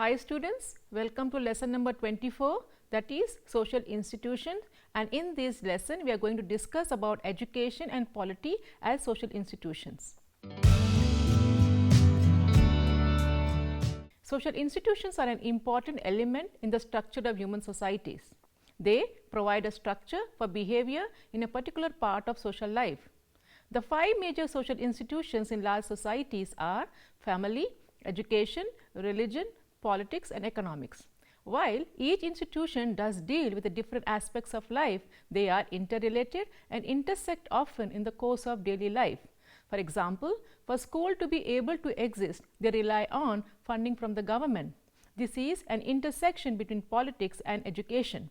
Hi students, welcome to lesson number 24, that is social institutions, and in this lesson we are going to discuss about education and polity as social institutions. Social institutions are an important element in the structure of human societies. They provide a structure for behavior in a particular part of social life. The five major social institutions in large societies are family, education, religion, politics and economics. While each institution does deal with the different aspects of life, they are interrelated and intersect often in the course of daily life. For example, for school to be able to exist, they rely on funding from the government. This is an intersection between politics and education.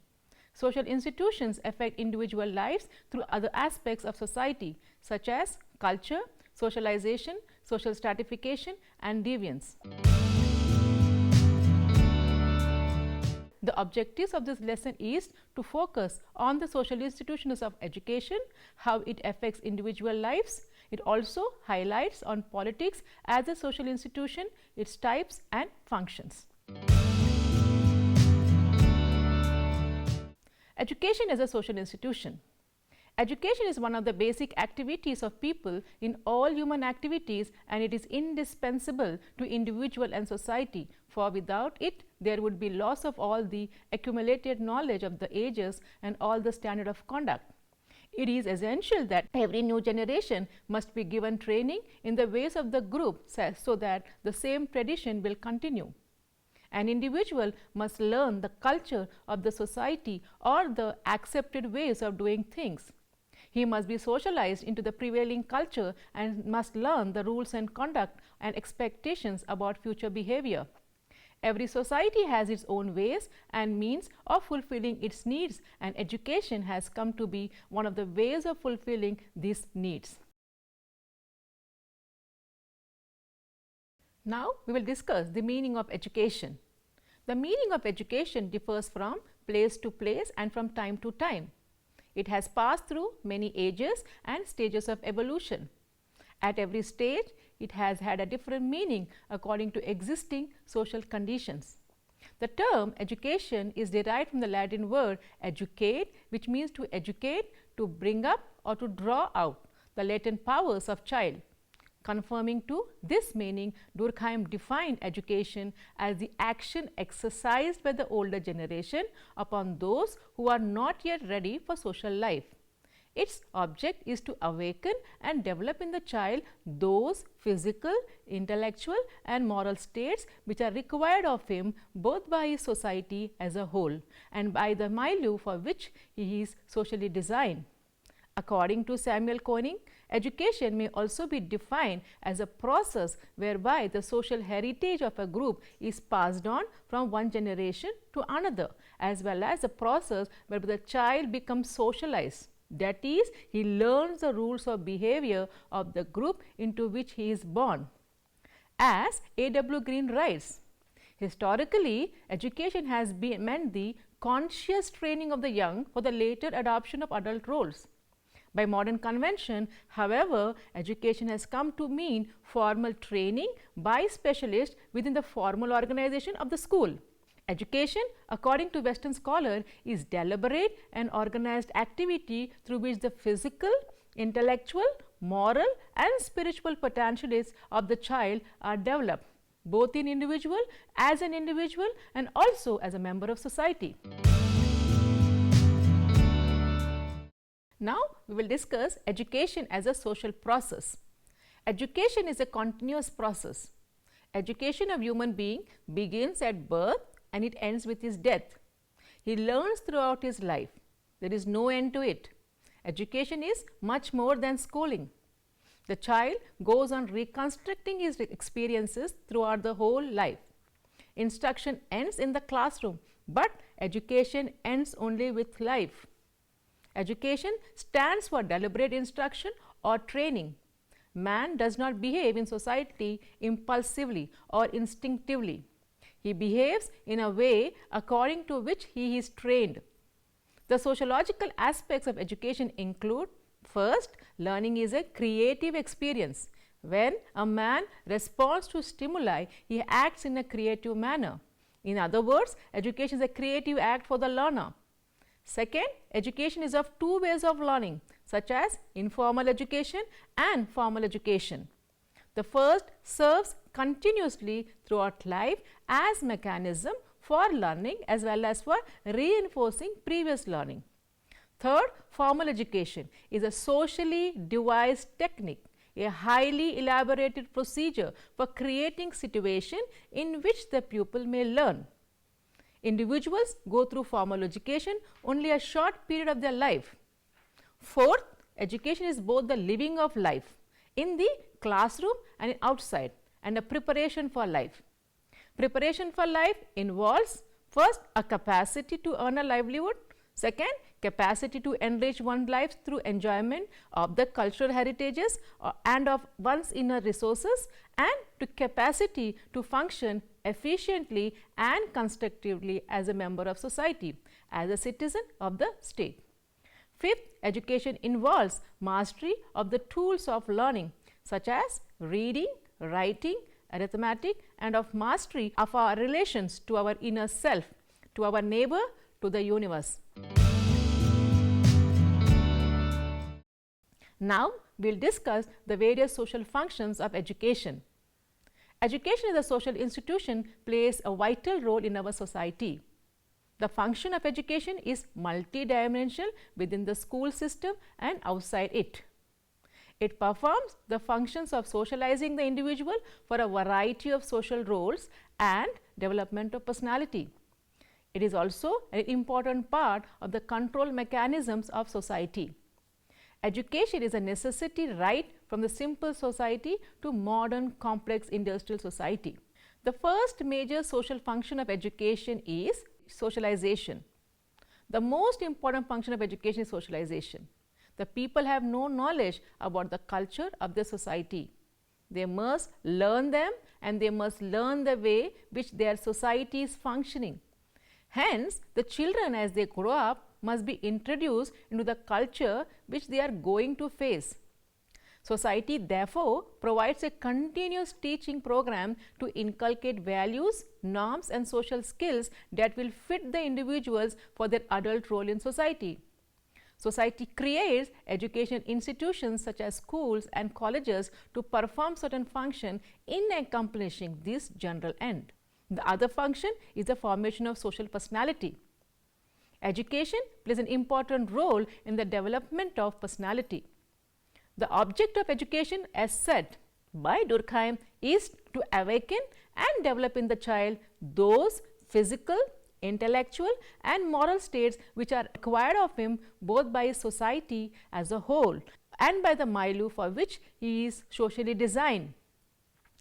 Social institutions affect individual lives through other aspects of society such as culture, socialization, social stratification and deviance. The objectives of this lesson is to focus on the social institutions of education, how it affects individual lives. It also highlights on politics as a social institution, its types and functions. Education as a social institution. Education is one of the basic activities of people in all human activities, and it is indispensable to individual and society, for without it there would be loss of all the accumulated knowledge of the ages and all the standard of conduct. It is essential that every new generation must be given training in the ways of the group so that the same tradition will continue. An individual must learn the culture of the society or the accepted ways of doing things. He must be socialized into the prevailing culture and must learn the rules and conduct and expectations about future behavior. Every society has its own ways and means of fulfilling its needs, and education has come to be one of the ways of fulfilling these needs. Now we will discuss the meaning of education. The meaning of education differs from place to place and from time to time. It has passed through many ages and stages of evolution. At every stage, it has had a different meaning according to existing social conditions. The term education is derived from the Latin word educate, which means to educate, to bring up or to draw out the latent powers of child. Conforming to this meaning, Durkheim defined education as the action exercised by the older generation upon those who are not yet ready for social life. Its object is to awaken and develop in the child those physical, intellectual and moral states which are required of him both by his society as a whole and by the milieu for which he is socially designed. According to Samuel Koenig, education may also be defined as a process whereby the social heritage of a group is passed on from one generation to another, as well as a process whereby the child becomes socialized. That is, he learns the rules of behavior of the group into which he is born. As A.W. Green writes, historically, education has meant the conscious training of the young for the later adoption of adult roles. By modern convention, however, education has come to mean formal training by specialists within the formal organization of the school. Education, according to Western scholars, is deliberate and organized activity through which the physical, intellectual, moral and spiritual potentials of the child are developed, both in individual, as an individual and also as a member of society. Now we will discuss education as a social process. Education is a continuous process. Education of human being begins at birth and it ends with his death. He learns throughout his life. There is no end to it. Education is much more than schooling. The child goes on reconstructing his experiences throughout the whole life. Instruction ends in the classroom, but education ends only with life. Education stands for deliberate instruction or training. Man does not behave in society impulsively or instinctively. He behaves in a way according to which he is trained. The sociological aspects of education include: first, learning is a creative experience. When a man responds to stimuli, he acts in a creative manner. In other words, education is a creative act for the learner. Second, education is of two ways of learning, such as informal education and formal education. The first serves continuously throughout life as mechanism for learning as well as for reinforcing previous learning. Third, formal education is a socially devised technique, a highly elaborated procedure for creating situation in which the pupil may learn. Individuals go through formal education only a short period of their life. Fourth, education is both the living of life in the classroom and outside, and a preparation for life. Preparation for life involves first a capacity to earn a livelihood, second capacity to enrich one's life through enjoyment of the cultural heritages and of one's inner resources, and to capacity to function efficiently and constructively as a member of society, as a citizen of the state. Fifth, education involves mastery of the tools of learning such as reading, writing, arithmetic, and of mastery of our relations to our inner self, to our neighbor, to the universe. Now, we will discuss the various social functions of education. Education as a social institution plays a vital role in our society. The function of education is multidimensional within the school system and outside it. It performs the functions of socializing the individual for a variety of social roles and development of personality. It is also an important part of the control mechanisms of society. Education is a necessity right from the simple society to modern complex industrial society. The first major social function of education is socialization. The most important function of education is socialization. The people have no knowledge about the culture of their society. They must learn them, and they must learn the way which their society is functioning. Hence, the children as they grow up must be introduced into the culture which they are going to face. Society therefore provides a continuous teaching program to inculcate values, norms, and social skills that will fit the individuals for their adult role in society. Society creates education institutions such as schools and colleges to perform certain function in accomplishing this general end. The other function is the formation of social personality. Education plays an important role in the development of personality. The object of education, as said by Durkheim, is to awaken and develop in the child those physical, intellectual, and moral states which are required of him both by society as a whole and by the milieu for which he is socially designed.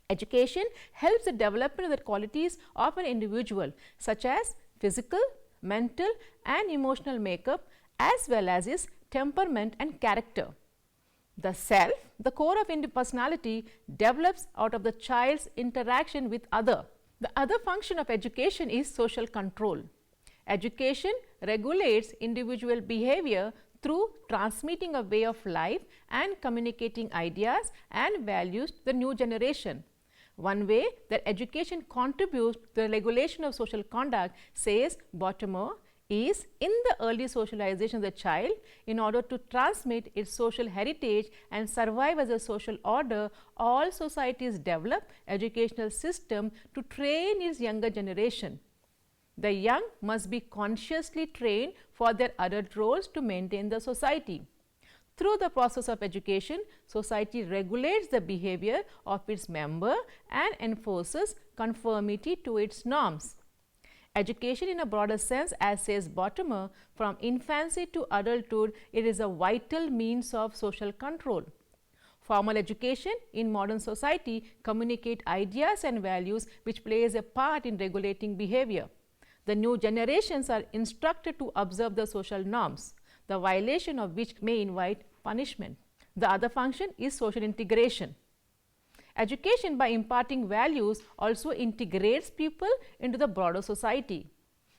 Education helps the development of the qualities of an individual such as physical, mental, and emotional makeup, as well as his temperament and character. The self, the core of personality, develops out of the child's interaction with other. The other function of education is social control. Education regulates individual behavior through transmitting a way of life and communicating ideas and values to the new generation. One way that education contributes to the regulation of social conduct, says 𝗏 is in the early socialization of the child in order to transmit its social heritage and survive as a social order. All societies develop educational system to train its younger generation. The young must be consciously trained for their adult roles to maintain the society. Through the process of education, society regulates the behavior of its member and enforces conformity to its norms. Education in a broader sense, as says 𝗏, from infancy to adulthood, it is a vital means of social control. Formal education in modern society communicate ideas and values which plays a part in regulating behavior. The new generations are instructed to observe the social norms, the violation of which may invite punishment. The other function is social integration. Education, by imparting values, also integrates people into the broader society.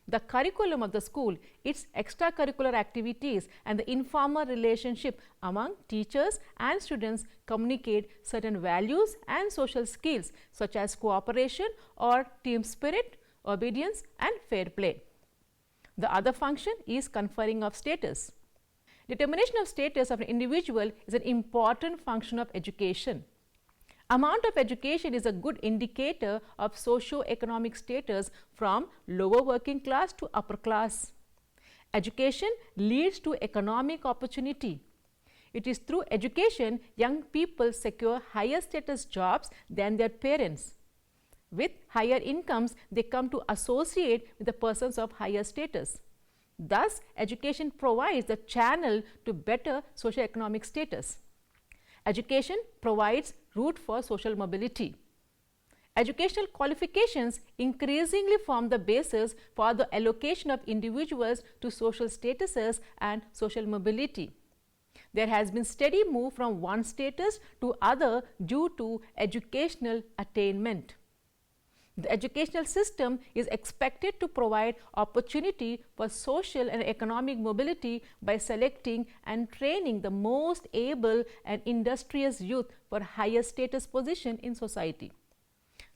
The curriculum of the school, its extracurricular activities, and the informal relationship among teachers and students communicate certain values and social skills such as cooperation or team spirit, obedience and fair play. The other function is conferring of status. Determination of status of an individual is an important function of education. Amount of education is a good indicator of socio-economic status from lower working class to upper class. Education leads to economic opportunity. It is through education young people secure higher status jobs than their parents. With higher incomes, they come to associate with the persons of higher status. Thus, education provides the channel to better socio-economic status. Education provides route for social mobility. Educational qualifications increasingly form the basis for the allocation of individuals to social statuses and social mobility. There has been steady move from one status to other due to educational attainment. The educational system is expected to provide opportunity for social and economic mobility by selecting and training the most able and industrious youth for higher status position in society.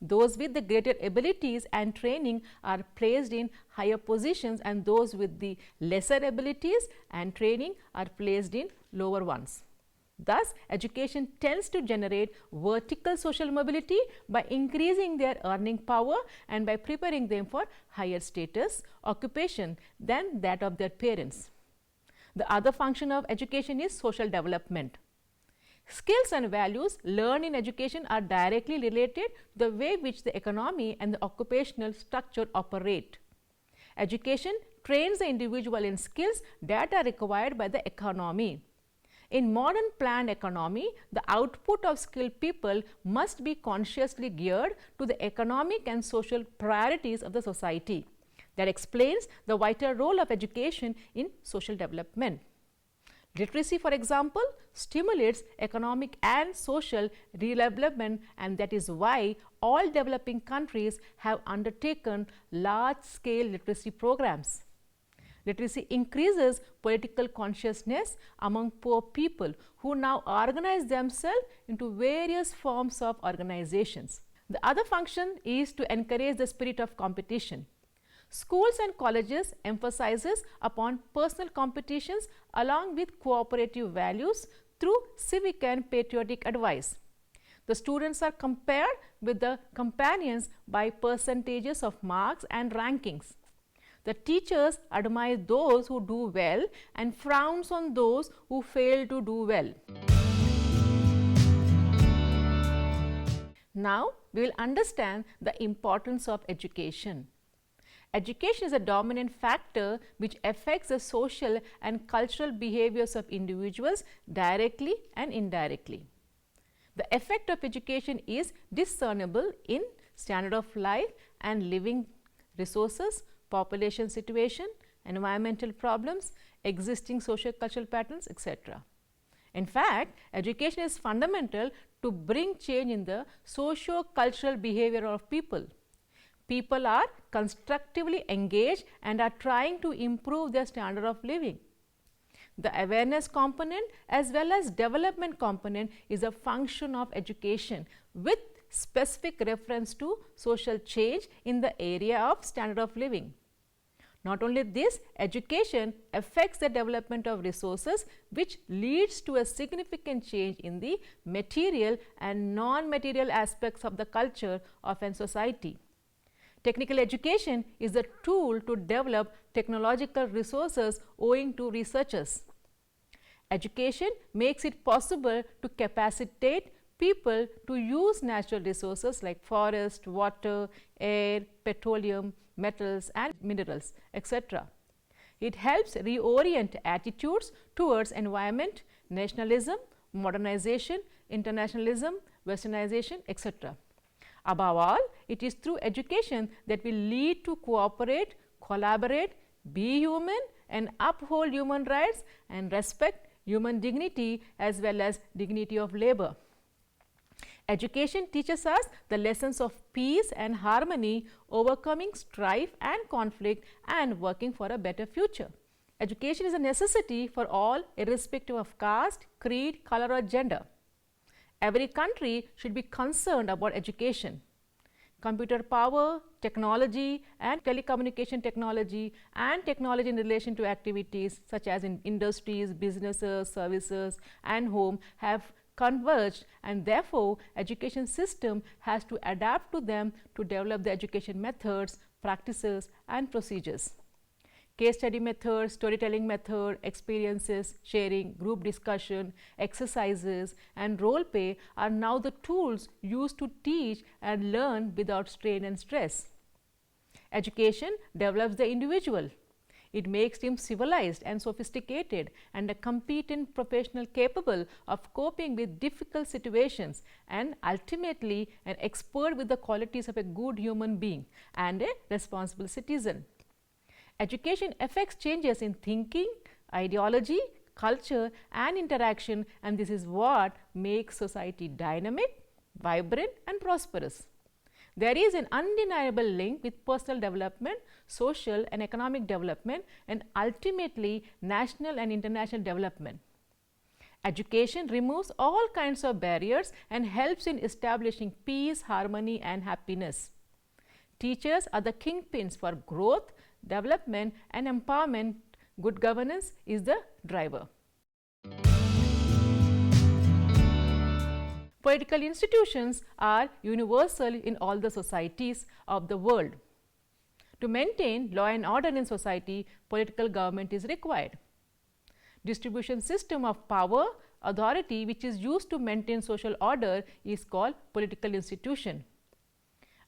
Those with the greater abilities and training are placed in higher positions, and those with the lesser abilities and training are placed in lower ones. Thus, education tends to generate vertical social mobility by increasing their earning power and by preparing them for higher status occupation than that of their parents. The other function of education is social development. Skills and values learned in education are directly related to the way which the economy and the occupational structure operate. Education trains the individual in skills that are required by the economy. In modern planned economy, the output of skilled people must be consciously geared to the economic and social priorities of the society. That explains the vital role of education in social development. Literacy, for example, stimulates economic and social development, and that is why all developing countries have undertaken large-scale literacy programs. Literacy increases political consciousness among poor people who now organize themselves into various forms of organizations. The other function is to encourage the spirit of competition. Schools and colleges emphasizes upon personal competitions along with cooperative values through civic and patriotic advice. The students are compared with the companions by percentages of marks and rankings. The teachers admire those who do well and frowns on those who fail to do well. Now, we will understand the importance of education. Education is a dominant factor which affects the social and cultural behaviors of individuals directly and indirectly. The effect of education is discernible in standard of life and living resources, population situation, environmental problems, existing socio-cultural patterns, etc. In fact, education is fundamental to bring change in the socio-cultural behavior of people. People are constructively engaged and are trying to improve their standard of living. The awareness component as well as development component is a function of education with specific reference to social change in the area of standard of living. Not only this, education affects the development of resources which leads to a significant change in the material and non-material aspects of the culture of a society. Technical education is a tool to develop technological resources owing to researchers. Education makes it possible to capacitate people to use natural resources like forest, water, air, petroleum, metals and minerals, etc. It helps reorient attitudes towards environment, nationalism, modernization, internationalism, westernization, etc. Above all, it is through education that will lead to cooperate, collaborate, be human and uphold human rights and respect human dignity as well as dignity of labor. Education teaches us the lessons of peace and harmony, overcoming strife and conflict and working for a better future. Education is a necessity for all irrespective of caste, creed, color or gender. Every country should be concerned about education. computer power, technology and telecommunication technology, and technology in relation to activities such as in industries, businesses, services and home have converged, and therefore education system has to adapt to them to develop the education methods, practices and procedures. Case study method, storytelling method, experiences, sharing, group discussion, exercises and role play are now the tools used to teach and learn without strain and stress. Education develops the individual. It makes him civilized and sophisticated and a competent professional capable of coping with difficult situations, and ultimately an expert with the qualities of a good human being and a responsible citizen. Education affects changes in thinking, ideology, culture and interaction, and this is what makes society dynamic, vibrant and prosperous. There is an undeniable link with personal development, social and economic development, and ultimately national and international development. Education removes all kinds of barriers and helps in establishing peace, harmony and happiness. Teachers are the kingpins for growth, development and empowerment. Good governance is the driver. Political institutions are universal in all the societies of the world. To maintain law and order in society, political government is required. Distribution system of power, authority which is used to maintain social order is called political institution.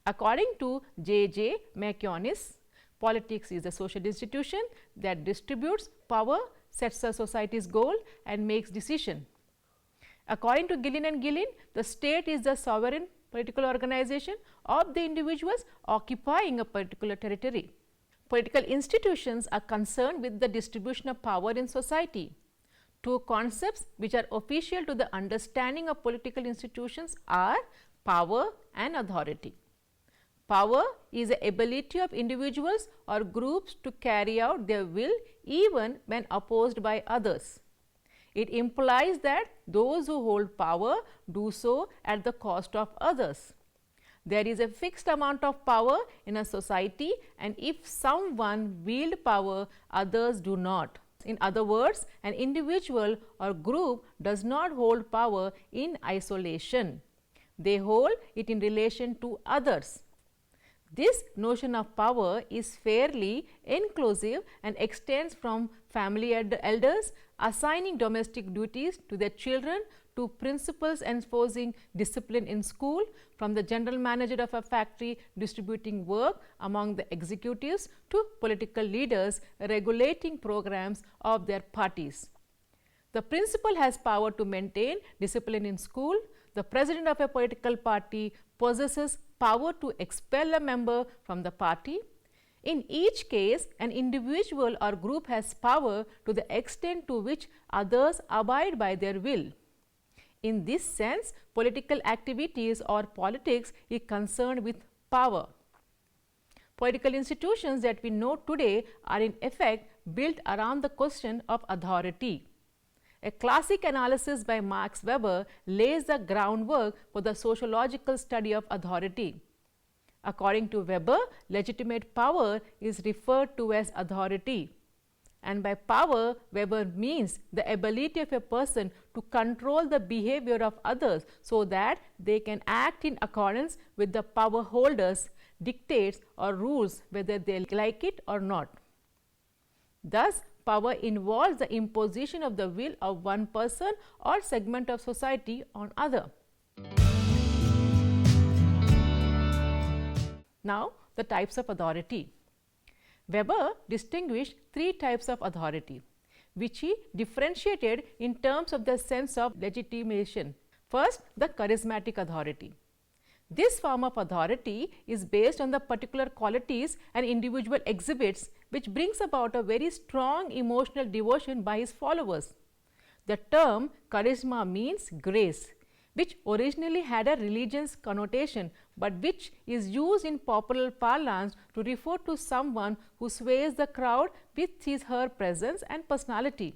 According to 𝗳𝗧𝗦𝗃𝗃, politics is a social institution that distributes power, sets a society's goal and makes decision. According to Gillin and Gillin, the state is the sovereign political organization of the individuals occupying a particular territory. Political institutions are concerned with the distribution of power in society. Two concepts which are official to the understanding of political institutions are power and authority. Power is the ability of individuals or groups to carry out their will even when opposed by others. It implies that those who hold power do so at the cost of others. There is a fixed amount of power in a society, and if someone wield power, others do not. In other words, an individual or group does not hold power in isolation. They hold it in relation to others. This notion of power is fairly inclusive and extends from family elders assigning domestic duties to their children to principals enforcing discipline in school, from the general manager of a factory distributing work among the executives to political leaders regulating programs of their parties. The principal has power to maintain discipline in school. The president of a political party possesses power to expel a member from the party. In each case, an individual or group has power to the extent to which others abide by their will. In this sense, political activities or politics is concerned with power. Political institutions that we know today are in effect built around the question of authority. A classic analysis by Max Weber lays the groundwork for the sociological study of authority. According to Weber, legitimate power is referred to as authority. And by power, Weber means the ability of a person to control the behavior of others so that they can act in accordance with the power holders' dictates or rules, whether they like it or not. Thus, power involves the imposition of the will of one person or segment of society on other. Now, the types of authority. Weber distinguished three types of authority, which he differentiated in terms of the sense of legitimation. First, the charismatic authority. This form of authority is based on the particular qualities an individual exhibits, which brings about a very strong emotional devotion by his followers. The term charisma means grace, which originally had a religious connotation, but which is used in popular parlance to refer to someone who sways the crowd with his/her presence and personality.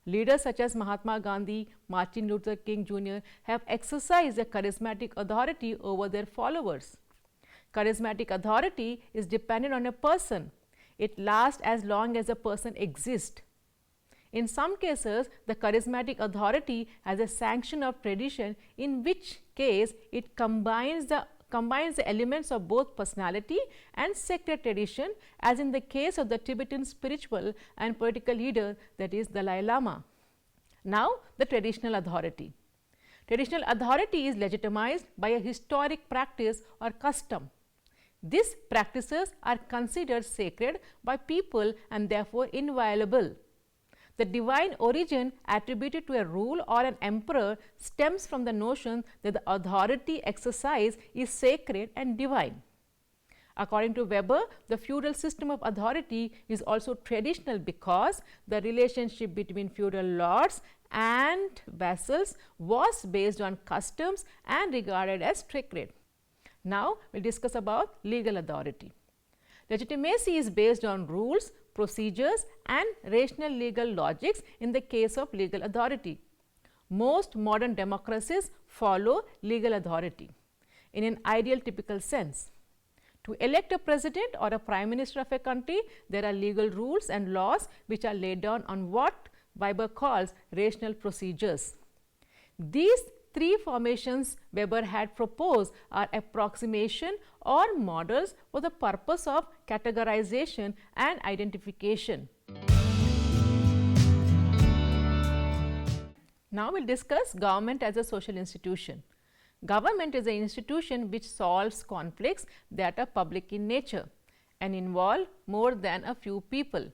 Leaders such as Mahatma Gandhi, Martin Luther King Jr. have exercised a charismatic authority over their followers. Charismatic authority is dependent on a person. It lasts as long as a person exists. In some cases, the charismatic authority has a sanction of tradition, in which case it combines the elements of both personality and sacred tradition, as in the case of the Tibetan spiritual and political leader, that is Dalai Lama. Now, the traditional authority. Traditional authority is legitimized by a historic practice or custom. These practices are considered sacred by people and therefore inviolable. The divine origin attributed to a rule or an emperor stems from the notion that the authority exercised is sacred and divine. According to Weber, the feudal system of authority is also traditional because the relationship between feudal lords and vassals was based on customs and regarded as sacred. Now, we will discuss about legal authority. Legitimacy is based on rules, procedures and rational legal logics in the case of legal authority. Most modern democracies follow legal authority in an ideal typical sense. To elect a president or a prime minister of a country, there are legal rules and laws which are laid down on what Weber calls rational procedures. These three formations Weber had proposed are approximation or models for the purpose of categorization and identification. Now, we will discuss government as a social institution. Government is an institution which solves conflicts that are public in nature and involve more than a few people.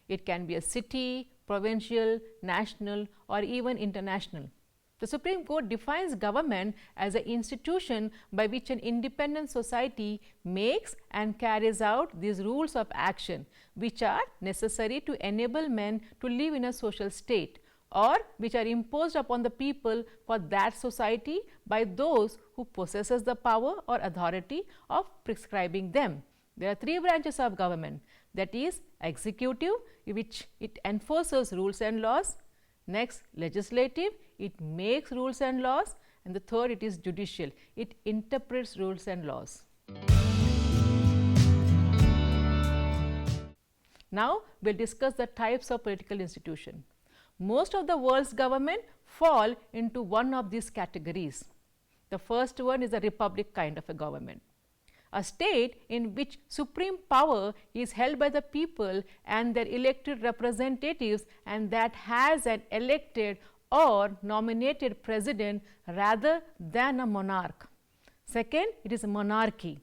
It can be a city, provincial, national or even international. The Supreme Court defines government as an institution by which an independent society makes and carries out these rules of action, which are necessary to enable men to live in a social state, or which are imposed upon the people for that society by those who possesses the power or authority of prescribing them. There are three branches of government, that is executive, which it enforces rules and laws. Next, legislative, it makes rules and laws, and the third, it is judicial, it interprets rules and laws. Now, we will discuss the types of political institution. Most of the world's government fall into one of these categories. The first one is a republic kind of a government, a state in which supreme power is held by the people and their elected representatives, and that has an elected or nominated president rather than a monarch. Second, it is a monarchy.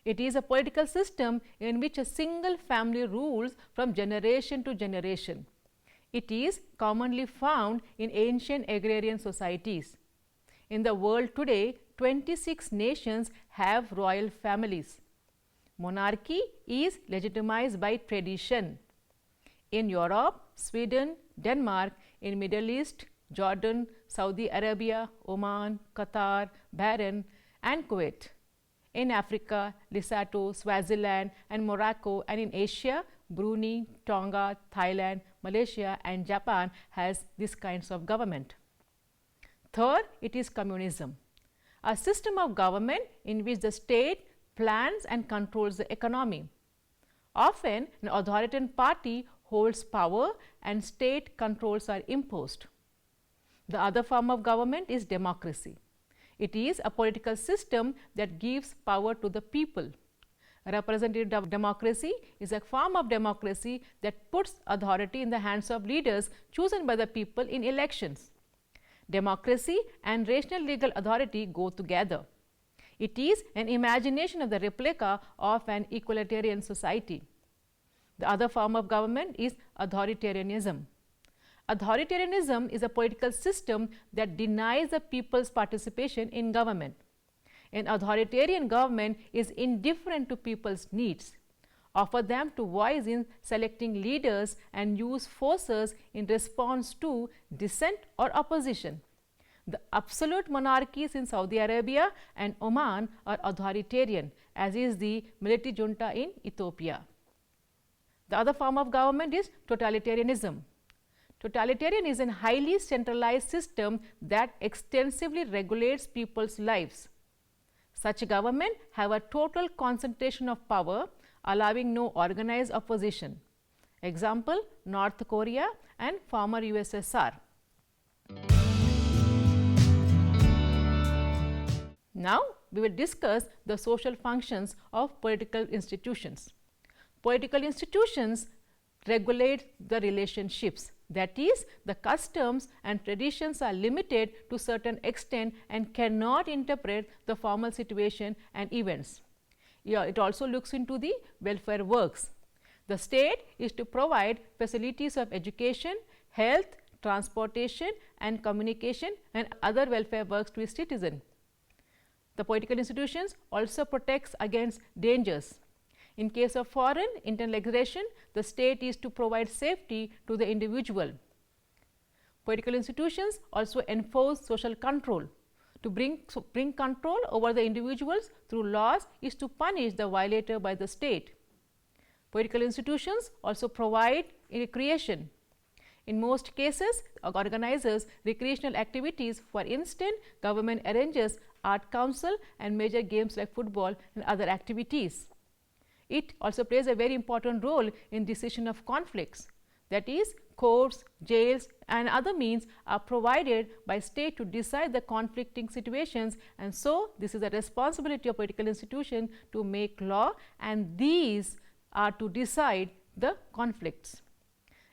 It is a political system in which a single family rules from generation to generation. It is commonly found in ancient agrarian societies. In the world today, 26 nations have royal families. Monarchy is legitimized by tradition. In Europe, Sweden, Denmark, in Middle East, Jordan, Saudi Arabia, Oman, Qatar, Bahrain and Kuwait. In Africa, Lesotho, Swaziland and Morocco, and in Asia, Brunei, Tonga, Thailand, Malaysia and Japan has these kinds of government. Third, it is communism, a system of government in which the state plans and controls the economy. Often, an authoritarian party holds power and state controls are imposed. The other form of government is democracy. It is a political system that gives power to the people. Representative democracy is a form of democracy that puts authority in the hands of leaders chosen by the people in elections. Democracy and rational legal authority go together. It is an imagination of the replica of an equalitarian society. The other form of government is authoritarianism. Authoritarianism is a political system that denies the people's participation in government. An authoritarian government is indifferent to people's needs, offer them to voice in selecting leaders and use forces in response to dissent or opposition. The absolute monarchies in Saudi Arabia and Oman are authoritarian, as is the military junta in Ethiopia. The other form of government is totalitarianism. Totalitarian is a highly centralized system that extensively regulates people's lives. Such government have a total concentration of power, allowing no organized opposition. Example, North Korea and former USSR. Now, we will discuss the social functions of political institutions. Political institutions regulate the relationships. That is, the customs and traditions are limited to certain extent and cannot interpret the formal situation and events. It also looks into the welfare works. The state is to provide facilities of education, health, transportation and communication and other welfare works to its citizen. The political institutions also protects against dangers. In case of foreign internal aggression, the state is to provide safety to the individual. Political institutions also enforce social control. To bring control over the individuals through laws is to punish the violator by the state. Political institutions also provide recreation. In most cases, organizes recreational activities. For instance, government arranges art council and major games like football and other activities. It also plays a very important role in decision of conflicts. That is, courts, jails and other means are provided by state to decide the conflicting situations, and so this is the responsibility of political institution to make law, and these are to decide the conflicts.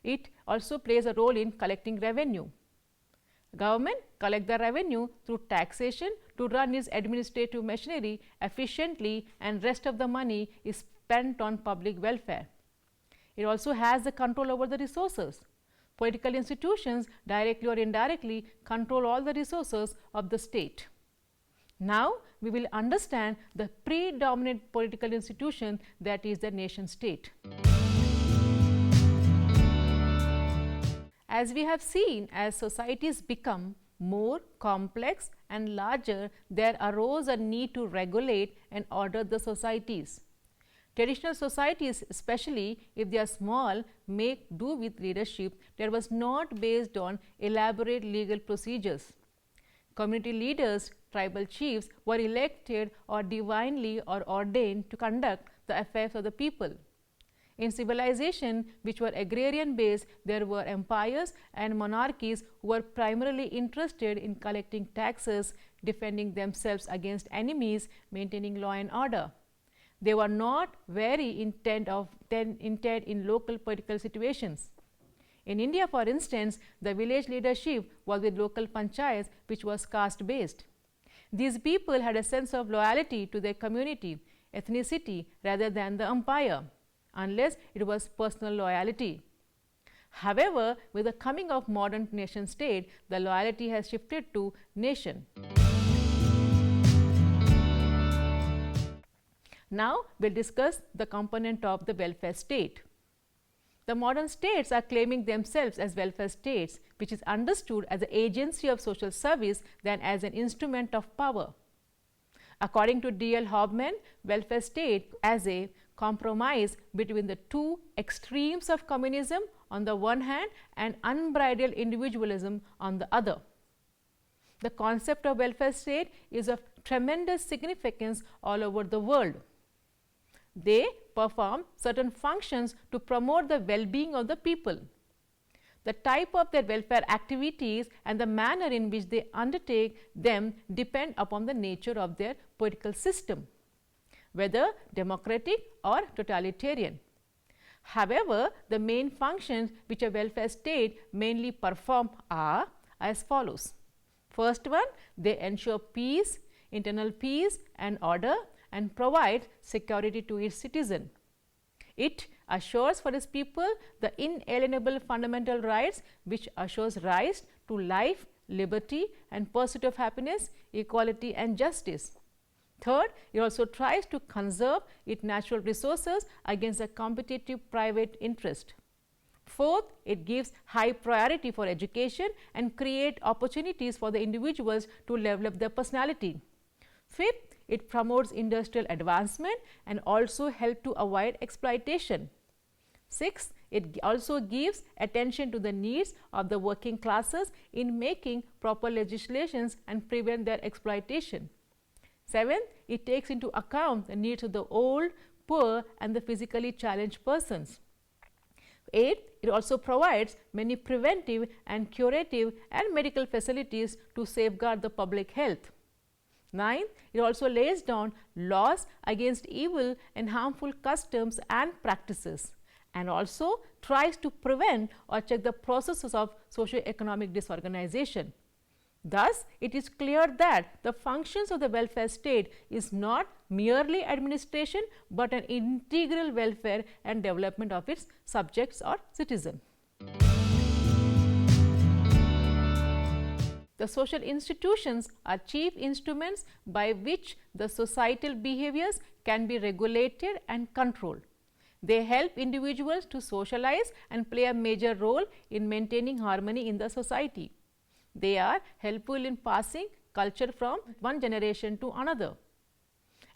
It also plays a role in collecting revenue. Government collect the revenue through taxation to run its administrative machinery efficiently, and rest of the money is spent on public welfare. It also has the control over the resources. Political institutions directly or indirectly control all the resources of the state. Now, we will understand the predominant political institution, that is the nation state. As we have seen, as societies become more complex and larger, there arose a need to regulate and order the societies. Traditional societies, especially if they are small, make do with leadership that was not based on elaborate legal procedures. Community leaders, tribal chiefs, were elected or divinely or ordained to conduct the affairs of the people. In civilization, which were agrarian based, there were empires and monarchies who were primarily interested in collecting taxes, defending themselves against enemies, maintaining law and order. They were not very intent in local political situations. In India, for instance, the village leadership was with local panchayats, which was caste based. These people had a sense of loyalty to their community, ethnicity, rather than the empire, unless it was personal loyalty. However, with the coming of modern nation state, the loyalty has shifted to nation. Now, we will discuss the component of the welfare state. The modern states are claiming themselves as welfare states, which is understood as an agency of social service than as an instrument of power. According to D.L. Hoffman, welfare state as a compromise between the two extremes of communism on the one hand and unbridled individualism on the other. The concept of welfare state is of tremendous significance all over the world. They perform certain functions to promote the well-being of the people. The type of their welfare activities and the manner in which they undertake them depend upon the nature of their political system, whether democratic or totalitarian. However, the main functions which a welfare state mainly perform are as follows. First one, they ensure peace, internal peace and order, and provide security to its citizen. It assures for its people the inalienable fundamental rights, which assures rights to life, liberty and pursuit of happiness, equality and justice. Third, it also tries to conserve its natural resources against a competitive private interest. Fourth, it gives high priority for education and create opportunities for the individuals to develop their personality. Fifth, it promotes industrial advancement and also help to avoid exploitation. Sixth, it also gives attention to the needs of the working classes in making proper legislations and prevent their exploitation. Seventh, it takes into account the needs of the old, poor and the physically challenged persons. Eighth, it also provides many preventive and curative and medical facilities to safeguard the public health. Ninth, it also lays down laws against evil and harmful customs and practices, and also tries to prevent or check the processes of socio-economic disorganization. Thus, it is clear that the functions of the welfare state is not merely administration, but an integral welfare and development of its subjects or citizens. The social institutions are chief instruments by which the societal behaviors can be regulated and controlled. They help individuals to socialize and play a major role in maintaining harmony in the society. They are helpful in passing culture from one generation to another.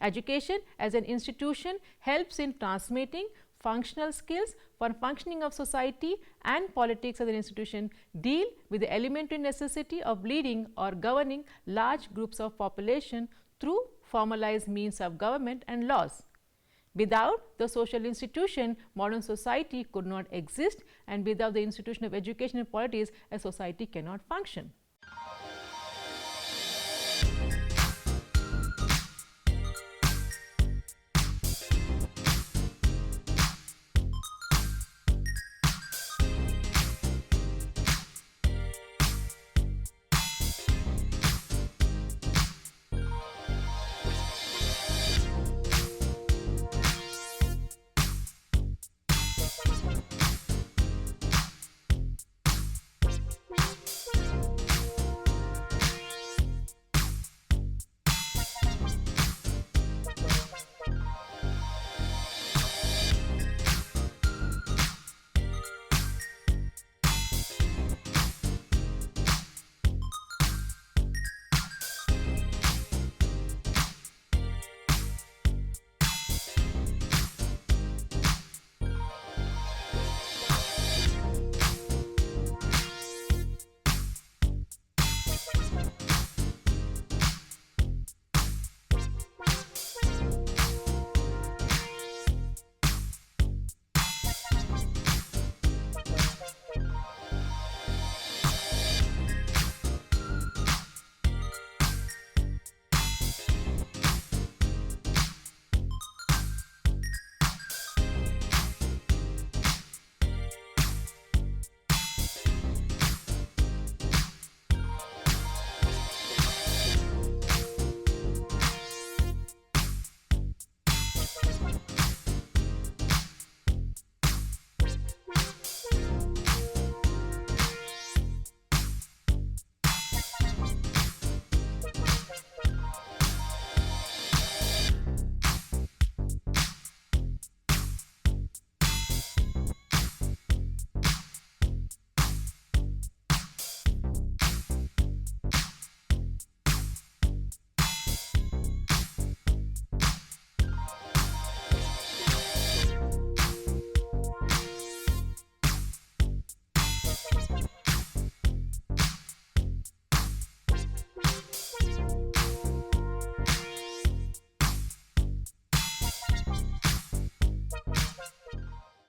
Education as an institution helps in transmitting functional skills for functioning of society, and politics as an institution deal with the elementary necessity of leading or governing large groups of population through formalized means of government and laws. Without the social institution, modern society could not exist, and without the institution of education and politics, a society cannot function.